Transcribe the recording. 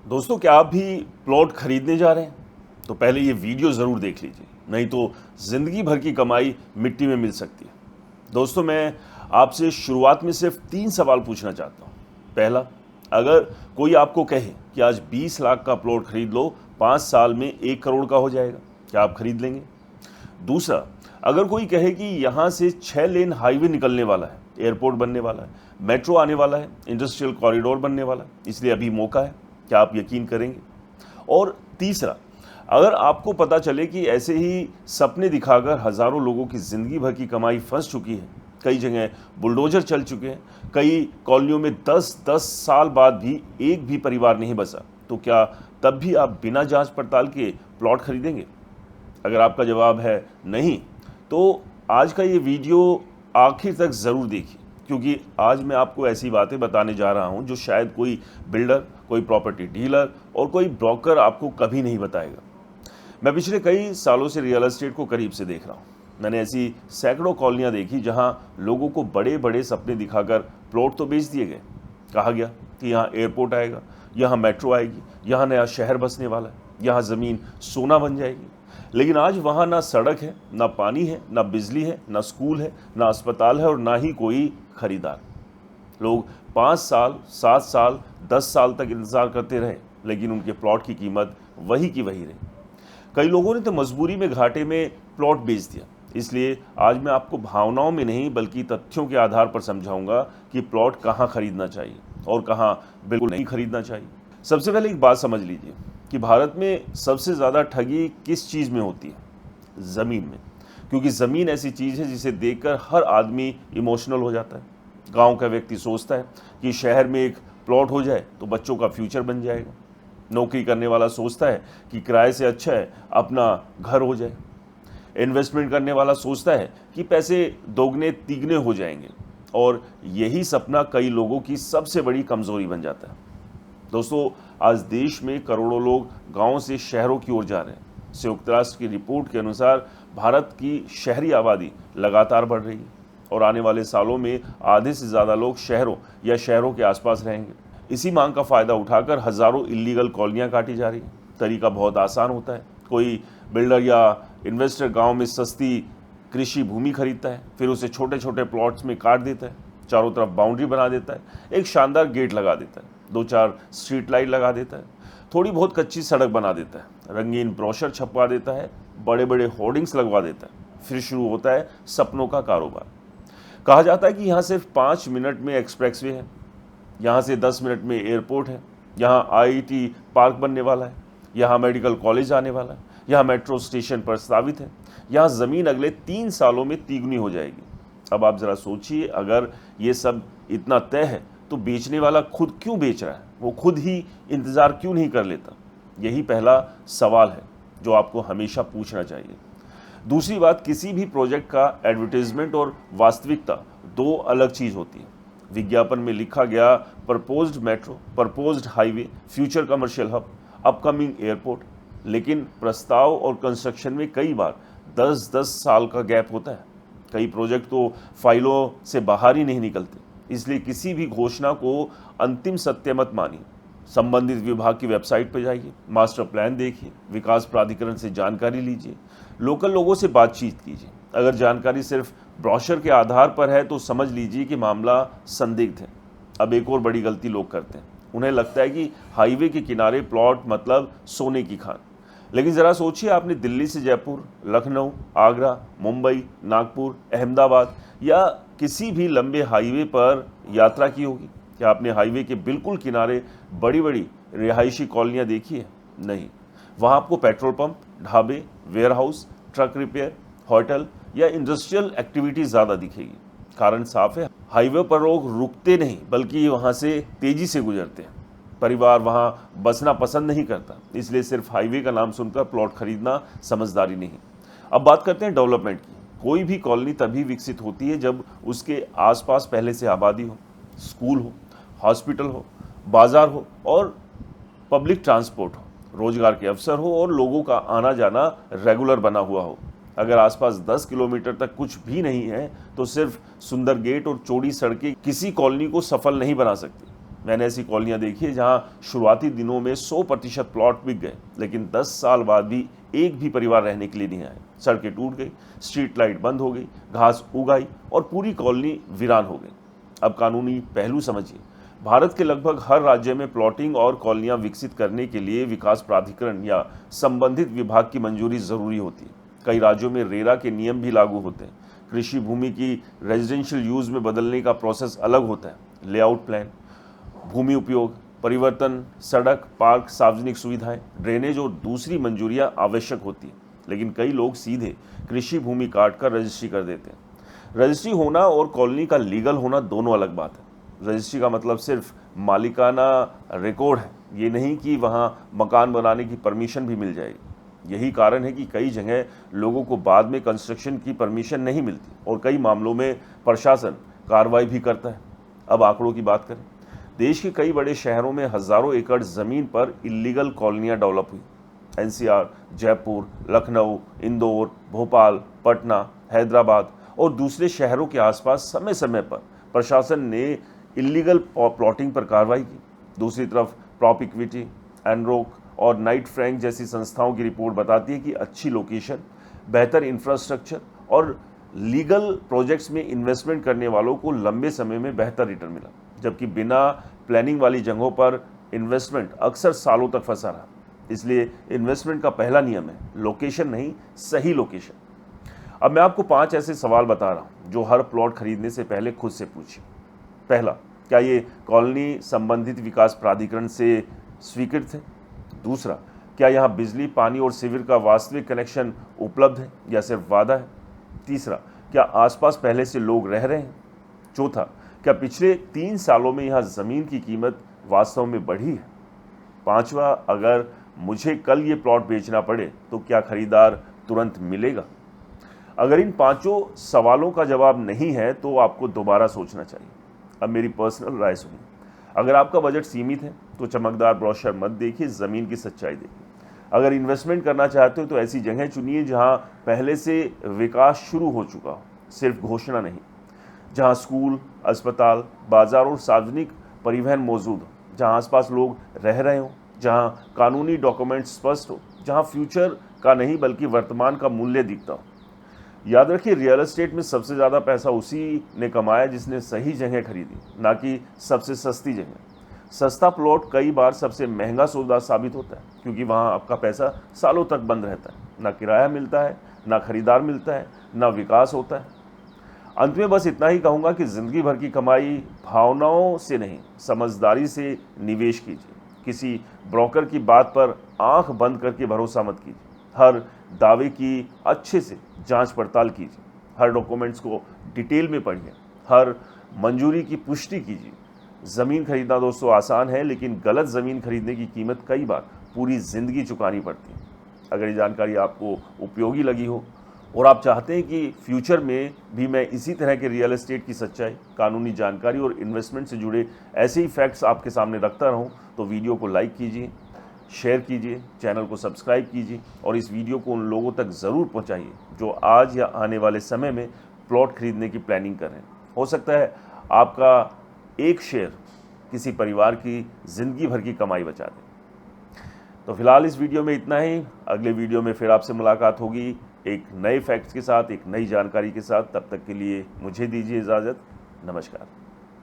दोस्तों, क्या आप भी प्लॉट खरीदने जा रहे हैं? तो पहले ये वीडियो ज़रूर देख लीजिए, नहीं तो ज़िंदगी भर की कमाई मिट्टी में मिल सकती है। दोस्तों, मैं आपसे शुरुआत में सिर्फ 3 सवाल पूछना चाहता हूँ। पहला, अगर कोई आपको कहे कि आज 20 लाख का प्लॉट खरीद लो, 5 साल में 1 करोड़ का हो जाएगा, क्या आप खरीद लेंगे? दूसरा, अगर कोई कहे कि यहाँ से 6 लेन हाईवे निकलने वाला है, एयरपोर्ट बनने वाला है, मेट्रो आने वाला है, इंडस्ट्रियल कॉरिडोर बनने वाला है, इसलिए अभी मौका है, क्या आप यकीन करेंगे? और तीसरा, अगर आपको पता चले कि ऐसे ही सपने दिखाकर हज़ारों लोगों की ज़िंदगी भर की कमाई फंस चुकी है, कई जगह बुलडोजर चल चुके हैं, कई कॉलोनियों में 10-10 साल बाद भी एक भी परिवार नहीं बसा, तो क्या तब भी आप बिना जांच पड़ताल के प्लॉट खरीदेंगे? अगर आपका जवाब है नहीं, तो आज का ये वीडियो आखिर तक ज़रूर देखिए, क्योंकि आज मैं आपको ऐसी बातें बताने जा रहा हूं जो शायद कोई बिल्डर, कोई प्रॉपर्टी डीलर और कोई ब्रोकर आपको कभी नहीं बताएगा। मैं पिछले कई सालों से रियल एस्टेट को करीब से देख रहा हूँ। मैंने ऐसी सैकड़ों कॉलोनियाँ देखी जहाँ लोगों को बड़े बड़े सपने दिखाकर प्लॉट तो बेच दिए गए। कहा गया कि यहाँ एयरपोर्ट आएगा, यहाँ मेट्रो आएगी, यहाँ नया शहर बसने वाला है, यहाँ ज़मीन सोना बन जाएगी। लेकिन आज वहाँ ना सड़क है, ना पानी है, ना बिजली है, ना स्कूल है, ना अस्पताल है और ना ही कोई खरीदार। लोग 5 साल, 7 साल, 10 साल तक इंतज़ार करते रहे, लेकिन उनके प्लॉट की कीमत वही की वही रही। कई लोगों ने तो मजबूरी में घाटे में प्लॉट बेच दिया। इसलिए आज मैं आपको भावनाओं में नहीं बल्कि तथ्यों के आधार पर समझाऊंगा कि प्लॉट कहाँ खरीदना चाहिए और कहाँ बिल्कुल नहीं खरीदना चाहिए। सबसे पहले एक बात समझ लीजिए कि भारत में सबसे ज़्यादा ठगी किस चीज़ में होती है? ज़मीन में। क्योंकि ज़मीन ऐसी चीज़ है जिसे देखकर हर आदमी इमोशनल हो जाता है। गांव का व्यक्ति सोचता है कि शहर में एक प्लॉट हो जाए तो बच्चों का फ्यूचर बन जाएगा। नौकरी करने वाला सोचता है कि किराए से अच्छा है अपना घर हो जाए। इन्वेस्टमेंट करने वाला सोचता है कि पैसे दोगुने तिगने हो जाएंगे, और यही सपना कई लोगों की सबसे बड़ी कमज़ोरी बन जाता है। दोस्तों, आज देश में करोड़ों लोग गांवों से शहरों की ओर जा रहे हैं। संयुक्त राष्ट्र की रिपोर्ट के अनुसार भारत की शहरी आबादी लगातार बढ़ रही है और आने वाले सालों में आधे से ज़्यादा लोग शहरों या शहरों के आसपास रहेंगे। इसी मांग का फ़ायदा उठाकर हज़ारों इलीगल कॉलोनियाँ काटी जा रही हैं। तरीका बहुत आसान होता है। कोई बिल्डर या इन्वेस्टर गांव में सस्ती कृषि भूमि खरीदता है, फिर उसे छोटे छोटे प्लॉट्स में काट देता है, चारों तरफ बाउंड्री बना देता है, एक शानदार गेट लगा देता है, 2-4 स्ट्रीट लाइट लगा देता है, थोड़ी बहुत कच्ची सड़क बना देता है, रंगीन ब्रोशर छपवा देता है, बड़े बड़े होर्डिंग्स लगवा देता है। फिर शुरू होता है सपनों का कारोबार। कहा जाता है कि यहाँ सिर्फ 5 मिनट में एक्सप्रेसवे है, यहाँ से 10 मिनट में एयरपोर्ट है, यहाँ आईआईटी पार्क बनने वाला है, यहाँ मेडिकल कॉलेज आने वाला है, यहाँ मेट्रो स्टेशन प्रस्तावित है, यहाँ ज़मीन अगले 3 सालों में तिगुनी हो जाएगी। अब आप ज़रा सोचिए, अगर ये सब इतना तय है तो बेचने वाला खुद क्यों बेच रहा है? वो खुद ही इंतज़ार क्यों नहीं कर लेता? यही पहला सवाल है जो आपको हमेशा पूछना चाहिए। दूसरी बात, किसी भी प्रोजेक्ट का एडवर्टाइजमेंट और वास्तविकता 2 अलग चीज़ होती है। विज्ञापन में लिखा गया proposed metro, proposed highway, future commercial hub, upcoming airport, लेकिन प्रस्ताव और कंस्ट्रक्शन में कई बार 10-10 साल का गैप होता है। कई प्रोजेक्ट तो फाइलों से बाहर ही नहीं निकलते। इसलिए किसी भी घोषणा को अंतिम सत्य मत मानिए। संबंधित विभाग की वेबसाइट पर जाइए, मास्टर प्लान देखिए, विकास प्राधिकरण से जानकारी लीजिए, लोकल लोगों से बातचीत कीजिए। अगर जानकारी सिर्फ ब्रोशर के आधार पर है तो समझ लीजिए कि मामला संदिग्ध है। अब एक और बड़ी गलती लोग करते हैं। उन्हें लगता है कि हाईवे के किनारे प्लॉट मतलब सोने की खान। लेकिन ज़रा सोचिए, आपने दिल्ली से जयपुर, लखनऊ, आगरा, मुंबई, नागपुर, अहमदाबाद या किसी भी लंबे हाईवे पर यात्रा की होगी? क्या आपने हाईवे के बिल्कुल किनारे बड़ी बड़ी रिहायशी कॉलोनियाँ देखी है? नहीं। वहाँ आपको पेट्रोल पंप, ढाबे, वेयरहाउस, ट्रक रिपेयर, होटल या इंडस्ट्रियल एक्टिविटी ज़्यादा दिखेगी। कारण साफ है, हाईवे पर लोग रुकते नहीं बल्कि वहाँ से तेज़ी से गुजरते हैं। परिवार वहाँ बसना पसंद नहीं करता, इसलिए सिर्फ हाईवे का नाम सुनकर प्लॉट खरीदना समझदारी नहीं। अब बात करते हैं डेवलपमेंट की। कोई भी कॉलोनी तभी विकसित होती है जब उसके आसपास पहले से आबादी हो, स्कूल हो, हॉस्पिटल हो, बाजार हो और पब्लिक ट्रांसपोर्ट हो, रोजगार के अवसर हो और लोगों का आना जाना रेगुलर बना हुआ हो। अगर आसपास 10 किलोमीटर तक कुछ भी नहीं है तो सिर्फ सुंदर गेट और चौड़ी सड़कें किसी कॉलोनी को सफल नहीं बना सकती। मैंने ऐसी कॉलोनियाँ देखी है जहाँ शुरुआती दिनों में 100% प्लॉट बिक गए, लेकिन 10 साल बाद भी एक भी परिवार रहने के लिए नहीं आए। सड़कें टूट गई, स्ट्रीट लाइट बंद हो गई, घास उग आई और पूरी कॉलोनी वीरान हो गई। अब कानूनी पहलू समझिए। भारत के लगभग हर राज्य में प्लॉटिंग और कॉलोनियाँ विकसित करने के लिए विकास प्राधिकरण या संबंधित विभाग की मंजूरी ज़रूरी होती है। कई राज्यों में रेरा के नियम भी लागू होते हैं। कृषि भूमि की रेजिडेंशियल यूज़ में बदलने का प्रोसेस अलग होता है। लेआउट प्लान, भूमि उपयोग परिवर्तन, सड़क, पार्क, सार्वजनिक सुविधाएं, ड्रेनेज और दूसरी मंजूरियां आवश्यक होती हैं। लेकिन कई लोग सीधे कृषि भूमि काट कर रजिस्ट्री कर देते हैं। रजिस्ट्री होना और कॉलोनी का लीगल होना दोनों अलग बात है। रजिस्ट्री का मतलब सिर्फ मालिकाना रिकॉर्ड है, ये नहीं कि वहाँ मकान बनाने की परमिशन भी मिल जाएगी। यही कारण है कि कई जगह लोगों को बाद में कंस्ट्रक्शन की परमिशन नहीं मिलती और कई मामलों में प्रशासन कार्रवाई भी करता है। अब आंकड़ों की बात करें। देश के कई बड़े शहरों में हज़ारों एकड़ ज़मीन पर इल्लीगल कॉलोनियाँ डेवलप हुई। एनसीआर, जयपुर, लखनऊ, इंदौर, भोपाल, पटना, हैदराबाद और दूसरे शहरों के आसपास समय समय पर प्रशासन ने इल्लीगल प्लॉटिंग पर कार्रवाई की। दूसरी तरफ प्रॉप इक्विटी, एनरोक और नाइट फ्रैंक जैसी संस्थाओं की रिपोर्ट बताती है कि अच्छी लोकेशन, बेहतर इंफ्रास्ट्रक्चर और लीगल प्रोजेक्ट्स में इन्वेस्टमेंट करने वालों को लंबे समय में बेहतर रिटर्न मिला, जबकि बिना प्लानिंग वाली जगहों पर इन्वेस्टमेंट अक्सर सालों तक फंसा रहा। इसलिए इन्वेस्टमेंट का पहला नियम है लोकेशन नहीं, सही लोकेशन। अब मैं आपको 5 ऐसे सवाल बता रहा हूं जो हर प्लॉट खरीदने से पहले खुद से पूछिए। पहला, क्या ये कॉलोनी संबंधित विकास प्राधिकरण से स्वीकृत है? दूसरा, क्या यहाँ बिजली, पानी और सीवर का वास्तविक कनेक्शन उपलब्ध है या सिर्फ वादा है? तीसरा, क्या आसपास पहले से लोग रह रहे हैं? चौथा, क्या पिछले 3 सालों में यहाँ ज़मीन की कीमत वास्तव में बढ़ी है? पांचवा, अगर मुझे कल ये प्लॉट बेचना पड़े तो क्या खरीदार तुरंत मिलेगा? अगर इन 5 सवालों का जवाब नहीं है तो आपको दोबारा सोचना चाहिए। अब मेरी पर्सनल राय सुनिए। अगर आपका बजट सीमित है तो चमकदार ब्रोशर मत देखिए, ज़मीन की सच्चाई देखिए। अगर इन्वेस्टमेंट करना चाहते हो तो ऐसी जगह चुनिए जहां पहले से विकास शुरू हो चुका हो, सिर्फ घोषणा नहीं। जहां स्कूल, अस्पताल, बाजार और सार्वजनिक परिवहन मौजूद हो, जहां आसपास लोग रह रहे हो, जहां कानूनी डॉक्यूमेंट स्पष्ट हो, जहां फ्यूचर का नहीं बल्कि वर्तमान का मूल्य दिखता हो। याद रखिए, रियल एस्टेट में सबसे ज़्यादा पैसा उसी ने कमाया जिसने सही जगह खरीदी, ना कि सबसे सस्ती जगह। सस्ता प्लॉट कई बार सबसे महंगा सौदा साबित होता है, क्योंकि वहाँ आपका पैसा सालों तक बंद रहता है। ना किराया मिलता है, ना खरीदार मिलता है, ना विकास होता है। अंत में बस इतना ही कहूँगा कि ज़िंदगी भर की कमाई भावनाओं से नहीं, समझदारी से निवेश कीजिए। किसी ब्रोकर की बात पर आंख बंद करके भरोसा मत कीजिए। हर दावे की अच्छे से जांच पड़ताल कीजिए। हर डॉक्यूमेंट्स को डिटेल में पढ़िए। हर मंजूरी की पुष्टि कीजिए। ज़मीन खरीदना दोस्तों आसान है, लेकिन गलत ज़मीन खरीदने की कीमत कई बार पूरी ज़िंदगी चुकानी पड़ती है। अगर ये जानकारी आपको उपयोगी लगी हो और आप चाहते हैं कि फ्यूचर में भी मैं इसी तरह के रियल एस्टेट की सच्चाई, कानूनी जानकारी और इन्वेस्टमेंट से जुड़े ऐसे ही फैक्ट्स आपके सामने रखता रहूं, तो वीडियो को लाइक कीजिए, शेयर कीजिए, चैनल को सब्सक्राइब कीजिए और इस वीडियो को उन लोगों तक ज़रूर पहुंचाइए जो आज या आने वाले समय में प्लॉट खरीदने की प्लानिंग कर रहे हैं। हो सकता है आपका एक शेयर किसी परिवार की ज़िंदगी भर की कमाई बचा दे। तो फिलहाल इस वीडियो में इतना ही। अगले वीडियो में फिर आपसे मुलाकात होगी एक नए फैक्ट्स के साथ, एक नई जानकारी के साथ। तब तक के लिए मुझे दीजिए इजाज़त। नमस्कार।